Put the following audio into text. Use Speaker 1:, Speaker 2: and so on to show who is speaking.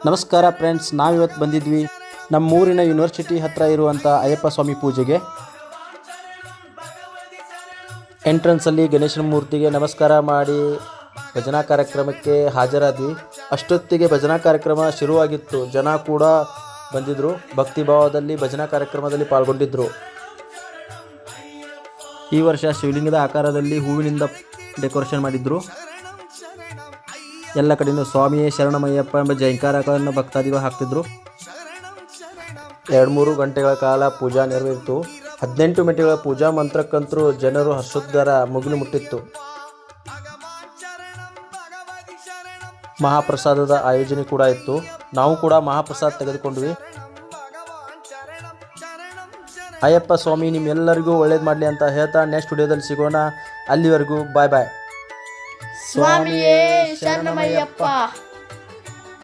Speaker 1: ನಮಸ್ಕಾರ ಫ್ರೆಂಡ್ಸ್, ನಾವಿವತ್ತು ಬಂದಿದ್ವಿ ನಮ್ಮೂರಿನ ಯೂನಿವರ್ಸಿಟಿ ಹತ್ರ ಇರುವಂಥ ಅಯ್ಯಪ್ಪ ಸ್ವಾಮಿ ಪೂಜೆಗೆ. ಎಂಟ್ರೆನ್ಸಲ್ಲಿ ಗಣೇಶನ ಮೂರ್ತಿಗೆ ನಮಸ್ಕಾರ ಮಾಡಿ ಭಜನಾ ಕಾರ್ಯಕ್ರಮಕ್ಕೆ ಹಾಜರಾದ್ವಿ. ಅಷ್ಟೊತ್ತಿಗೆ ಭಜನಾ ಕಾರ್ಯಕ್ರಮ ಶುರುವಾಗಿತ್ತು. ಜನ ಕೂಡ ಬಂದಿದ್ದರು, ಭಕ್ತಿ ಭಾವದಲ್ಲಿ ಭಜನಾ ಕಾರ್ಯಕ್ರಮದಲ್ಲಿ ಪಾಲ್ಗೊಂಡಿದ್ದರು. ಈ ವರ್ಷ ಶಿವಲಿಂಗದ ಆಕಾರದಲ್ಲಿ ಹೂವಿನಿಂದ ಡೆಕೋರೇಷನ್ ಮಾಡಿದ್ರು. ಎಲ್ಲ ಕಡೆಯೂ ಸ್ವಾಮಿಯೇ ಶರಣಮಯ್ಯಪ್ಪ ಎಂಬ ಜೈಕಾರಗಳನ್ನು ಭಕ್ತಾದಿಗಳು ಹಾಕ್ತಿದ್ರು. 2-3 ಗಂಟೆಗಳ ಕಾಲ ಪೂಜಾ ನೆರವೇರಿತು. 18 ಮೆಟ್ಟಿಗಳ ಪೂಜಾ ಮಂತ್ರಕ್ಕಂತರೂ ಜನರು ಹರ್ಷೋದ್ಗಾರ ಮುಗಿಲು ಮುಟ್ಟಿತ್ತು. ಮಹಾಪ್ರಸಾದದ ಆಯೋಜನೆ ಕೂಡ ಇತ್ತು. ನಾವು ಕೂಡ ಮಹಾಪ್ರಸಾದ ತೆಗೆದುಕೊಂಡ್ವಿ. ಅಯ್ಯಪ್ಪ ಸ್ವಾಮಿ ನಿಮ್ಮೆಲ್ಲರಿಗೂ ಒಳ್ಳೇದು ಮಾಡಲಿ ಅಂತ ಹೇಳ್ತಾ ನೆಕ್ಸ್ಟ್ ವಿಡಿಯೋದಲ್ಲಿ ಸಿಗೋಣ. ಅಲ್ಲಿವರೆಗೂ ಬಾಯ್ ಬಾಯ್.
Speaker 2: ಸ್ವಾಮಿಯೇ ಶರಣಮಯ್ಯಪ್ಪ.